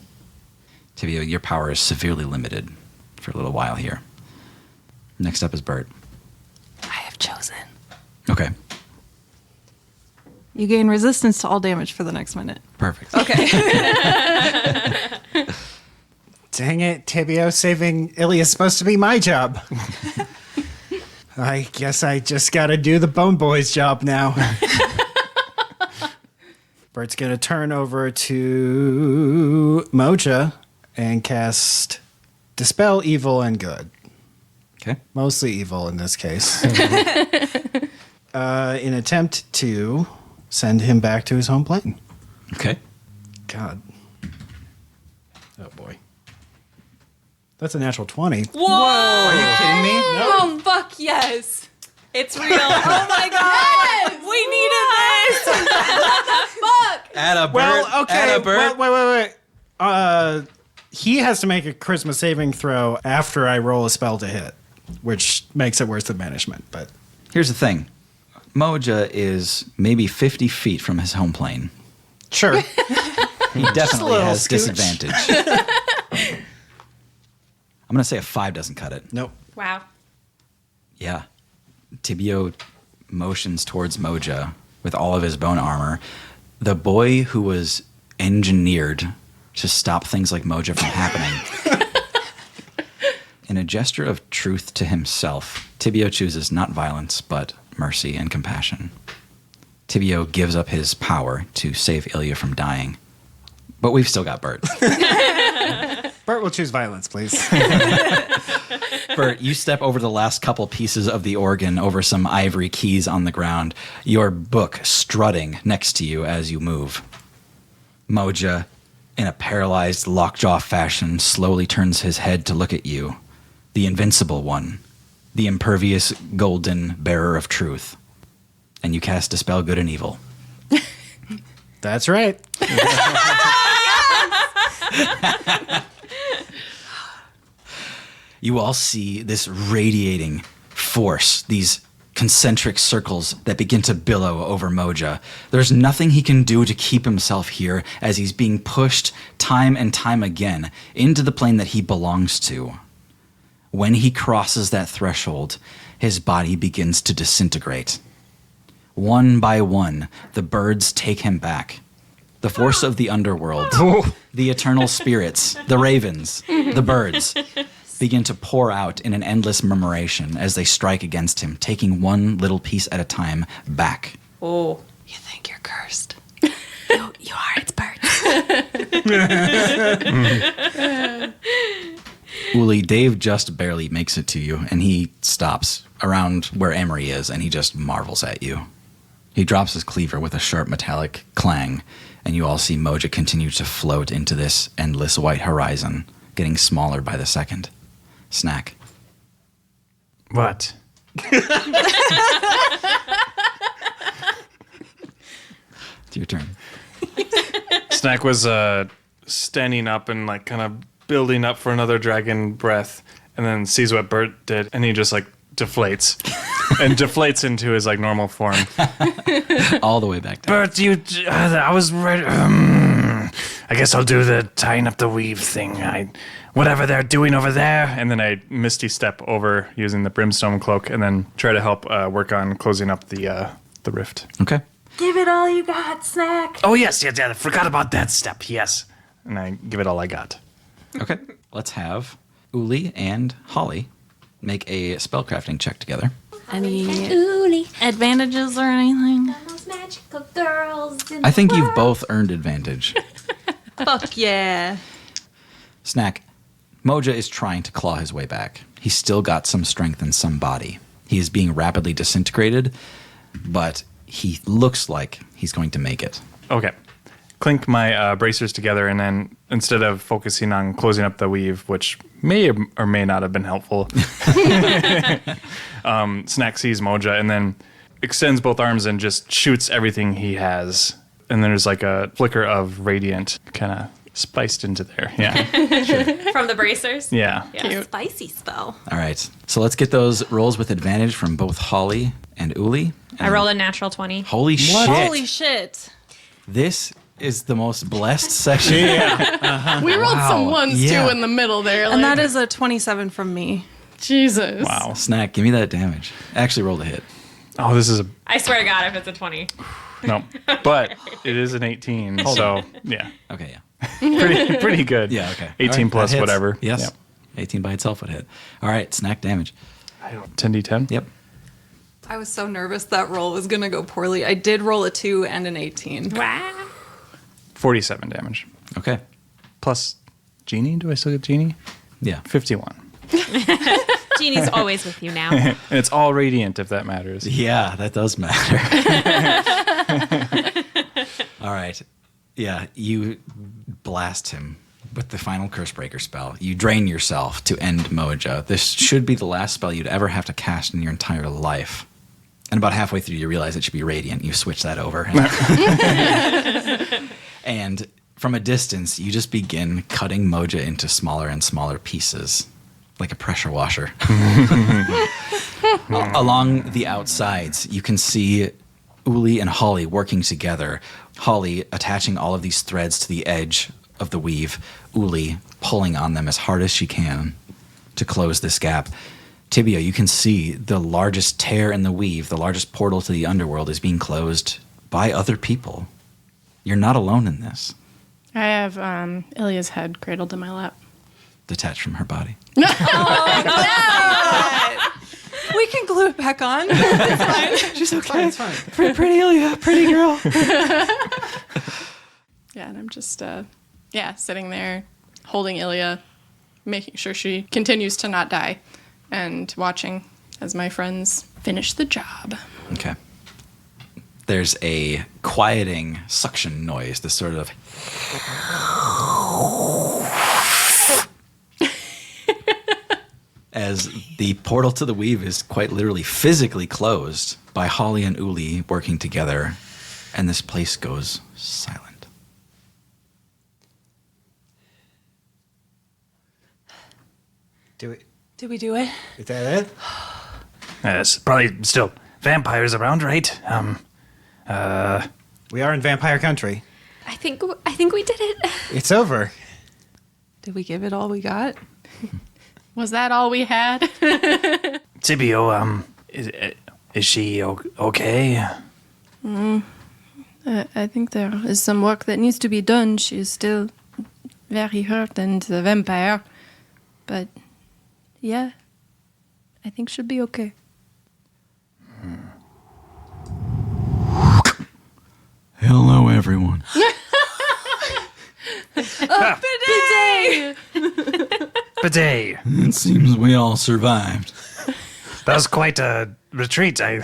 Tibio, your power is severely limited for a little while here. Next up is Bert.
I have chosen.
Okay,
You gain resistance to all damage for the next minute.
perfect.
Okay.
Dang it, Tibio, saving Ilya's supposed to be my job. I guess I just gotta do the Bone Boy's job now. Bert's gonna turn over to Moja and cast Dispel Evil and Good.
Okay.
Mostly evil in this case. In attempt to send him back to his home plane.
Okay.
God. Oh boy. That's a natural 20.
Whoa!
Are you kidding me? No.
Oh, fuck yes. It's real. Oh my god. We needed this. What the fuck?
Add a Bert.
Well, okay.
Add a Bert.
Wait. He has to make a charisma saving throw after I roll a spell to hit, which makes it worse than banishment. But
Here's the thing. Moja is maybe 50 feet from his home plane.
sure.
He definitely
little
has
scooch.
disadvantage. I'm going to say a 5 doesn't cut it.
Nope.
Wow.
Yeah. Tibio motions towards Moja with all of his bone armor. The boy who was engineered to stop things like Moja from happening. In a gesture of truth to himself, Tibio chooses not violence, but mercy and compassion. Tibio gives up his power to save Ilya from dying. But we've still got Bert.
Bert will choose violence, please.
Bert, you step over the last couple pieces of the organ over some ivory keys on the ground, your book strutting next to you as you move. Moja, in a paralyzed lockjaw fashion, slowly turns his head to look at you, the invincible one, the impervious golden bearer of truth. And you cast Dispel Good and Evil.
That's right.
You all see this radiating force, these concentric circles that begin to billow over Moja. There's nothing he can do to keep himself here as he's being pushed time and time again into the plane that he belongs to. When he crosses that threshold, his body begins to disintegrate. One by one, the birds take him back. The force of the underworld, the eternal spirits, the ravens, the birds, begin to pour out in an endless murmuration as they strike against him, taking one little piece at a time back.
Oh.
You think you're cursed. You are. It's birds.
Uli, Dave just barely makes it to you, and he stops around where Emery is, and he just marvels at you. He drops his cleaver with a sharp metallic clang, and you all see Moja continue to float into this endless white horizon, getting smaller by the second. Snack.
What?
It's your turn.
Snack was standing up and like kind of building up for another dragon breath, and then sees what Bert did, and he just like deflates and deflates into his like normal form.
All the way back down.
Bert, I was ready. I guess I'll do the tying up the weave thing. Whatever they're doing over there. And then I misty step over using the brimstone cloak, and then try to help work on closing up the rift.
Okay.
Give it all you got, Snack.
Oh yes, I forgot about that step. Yes, and I give it all I got.
Okay. Let's have Uli and Holly make a spellcrafting check together.
Any advantages or anything?
Those magical girls.
I think you've both earned advantage.
Fuck yeah.
Snack, Moja is trying to claw his way back. He's still got some strength in some body. He is being rapidly disintegrated, but he looks like he's going to make it.
Okay. Clink my bracers together, and then instead of focusing on closing up the weave, which may or may not have been helpful, Snack sees Moja and then extends both arms and just shoots everything he has. And then there's like a flicker of radiant kind of spiced into there. Yeah.
From the bracers?
Yeah.
Yeah. Spicy spell.
All right. So let's get those rolls with advantage from both Holly and Uli.
I rolled a natural 20.
Holy shit.
Holy shit.
This is the most blessed section.
We rolled some ones
Yeah.
too in the middle there.
And
like,
that is a 27 from me.
Jesus.
Wow.
Snack, give me that damage. Actually rolled a hit.
Oh, this is a
I swear to God, if it's a 20.
no, but it is an 18. So yeah,
Okay, yeah.
pretty good.
Yeah, okay.
18
All right,
plus
that hits.
whatever.
Yes.
Yep.
18 by itself would hit. All right, snack damage.
10d10.
Yep.
I was so nervous that roll was going to go poorly. I did roll a 2 and an 18.
Wow.
47 damage.
Okay.
Plus Genie. Do I still get Genie?
Yeah.
51.
Genie's always with you now.
And it's all radiant, if that matters.
Yeah, that does matter. All right. Yeah, you blast him with the final Cursebreaker spell. You drain yourself to end Moja. This should be the last spell you'd ever have to cast in your entire life. And about halfway through, you realize it should be radiant. You switch that over. And from a distance, you just begin cutting Moja into smaller and smaller pieces, like a pressure washer. Along the outsides, you can see Uli and Holly working together. Holly attaching all of these threads to the edge of the weave. Uli pulling on them as hard as she can to close this gap. Tibia, you can see the largest tear in the weave, the largest portal to the underworld, is being closed by other people. You're not alone in this.
I have Ilya's head cradled in my lap.
Detached from her body.
We can glue it back on.
She's okay. It's fine. Pretty Ilya, pretty girl.
Yeah, and I'm just, sitting there holding Ilya, making sure she continues to not die, and watching as my friends finish the job.
Okay. There's a quieting suction noise, this sort of as the portal to the weave is quite literally physically closed by Holly and Uli working together, and this place goes silent.
Do it.
Did we do it?
Is that it?
There's probably still vampires around, right?
We are in vampire country.
I think we did it.
It's over.
Did we give it all we got?
Was that all we had?
Tibio, is she okay?
I think there is some work that needs to be done. She is still very hurt and a vampire. But, yeah, I think she'll be okay.
Hello, everyone.
Bidet.
It seems we all survived.
That was quite a retreat. I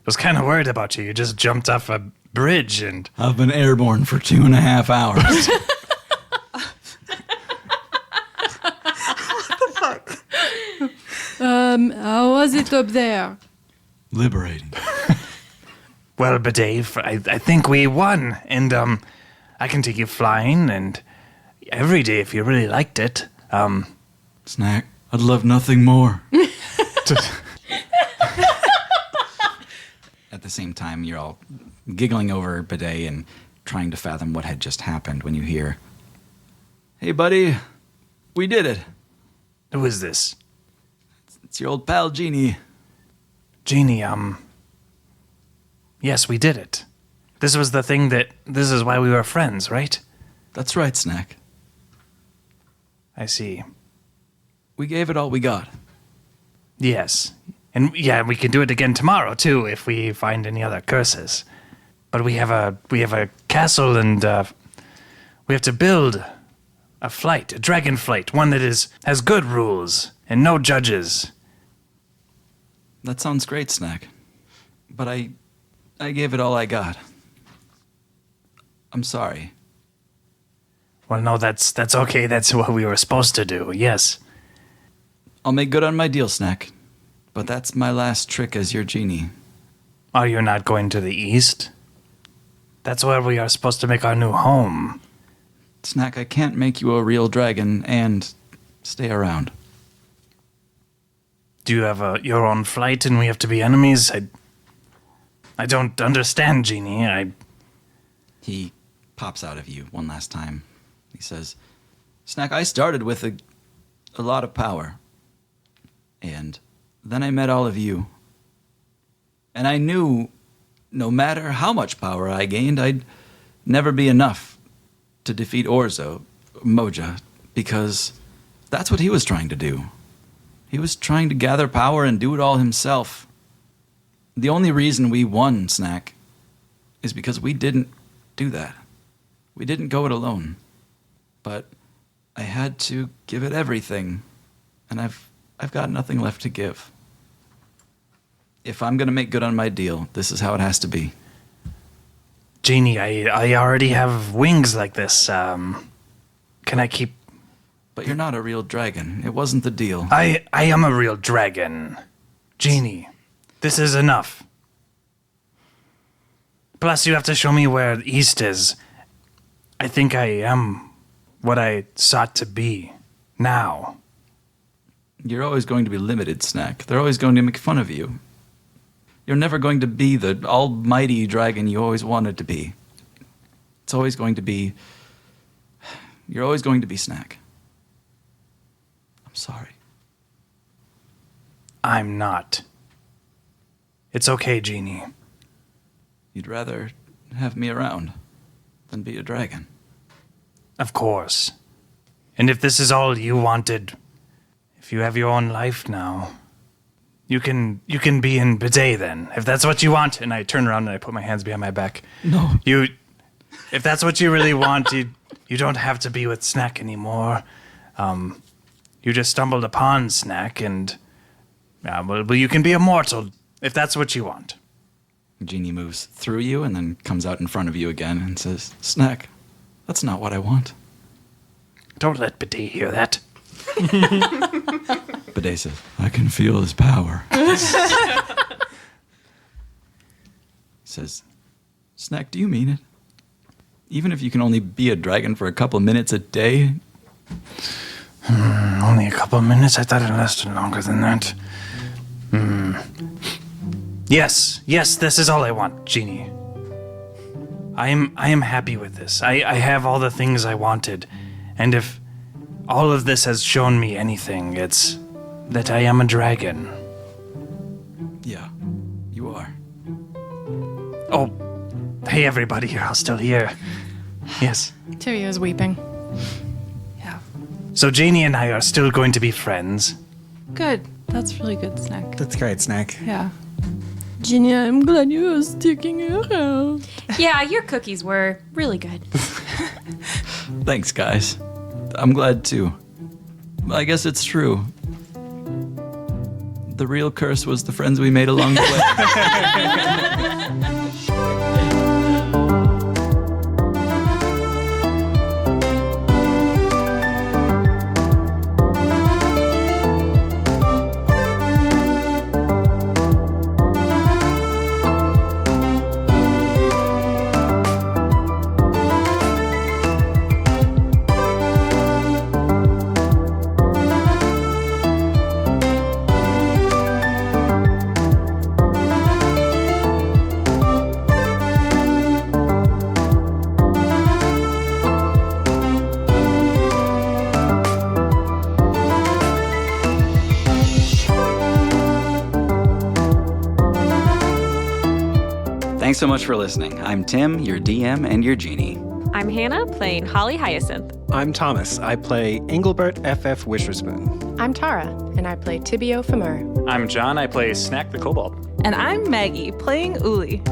was kind of worried about you. You just jumped off a bridge and...
I've been airborne for 2.5 hours.
How was it up there?
Liberating.
Well, Bidet, I think we won. And I can take you flying and every day if you really liked it.
Snack, I'd love nothing more. At the same time, you're all giggling over Bidet and trying to fathom what had just happened when you hear, "Hey, buddy, we did it.
Who is this?
It's your old pal, Genie."
Genie, yes, we did it. This was the thing this is why we were friends, right?
That's right, Snack.
I see.
We gave it all we got.
Yes. And yeah, we can do it again tomorrow too if we find any other curses. But we have a castle and we have to build a dragon flight, one that has good rules and no judges.
That sounds great, Snack. But I gave it all I got. I'm sorry.
Well, no, that's okay. That's what we were supposed to do. Yes.
I'll make good on my deal, Snack. But that's my last trick as your genie.
Are you not going to the east? That's where we are supposed to make our new home.
Snack, I can't make you a real dragon and stay around.
Do you have your own flight and we have to be enemies? I don't understand, Genie.
He pops out of you one last time. He says, Snack, I started with a lot of power. And then I met all of you. And I knew no matter how much power I gained, I'd never be enough to defeat Moja, because that's what he was trying to do. He was trying to gather power and do it all himself. The only reason we won, Snack, is because we didn't do that. We didn't go it alone. But I had to give it everything, and I've got nothing left to give. If I'm going to make good on my deal, this is how it has to be.
Genie, I already have wings like this. Can I keep...
But you're not a real dragon. It wasn't the deal.
I am a real dragon. Genie, this is enough. Plus, you have to show me where the east is. I think I am what I sought to be. Now.
You're always going to be limited, Snack. They're always going to make fun of you. You're never going to be the almighty dragon you always wanted to be. It's always going to be... You're always going to be Snack. I'm sorry.
I'm not. It's okay, Genie.
You'd rather have me around than be a dragon.
Of course. And if this is all you wanted, if you have your own life now, you can be in Bidet then, if that's what you want. And I turn around and I put my hands behind my back.
No.
If that's what you really want, you don't have to be with Snack anymore. You just stumbled upon Snack, and well, you can be immortal if that's what you want.
Genie moves through you and then comes out in front of you again and says, Snack, that's not what I want.
Don't let Bidet hear that.
Bidet says, I can feel his power. He says, Snack, do you mean it? Even if you can only be a dragon for a couple minutes a day?
Only a couple of minutes? I thought it lasted longer than that. Yes, this is all I want, Genie. I am happy with this. I have all the things I wanted. And if all of this has shown me anything, it's that I am a dragon.
Yeah, you are.
Oh, hey everybody, you're all still here. Yes.
Tyria is weeping.
Yeah.
So Janie and I are still going to be friends.
Good. That's really good, Snack.
That's great, Snack.
Yeah.
Ginny, I'm glad you are sticking around.
Yeah, your cookies were really good.
Thanks, guys. I'm glad too. I guess it's true. The real curse was the friends we made along the way. Thanks so much for listening. I'm Tim, your DM and your genie.
I'm Hannah, playing Holly Hyacinth.
I'm Thomas. I play Engelbert F.F. Wisherspoon.
I'm Tara, and I play Tibio Famur.
I'm John. I play Snack the Kobold.
And I'm Maggie, playing Uli.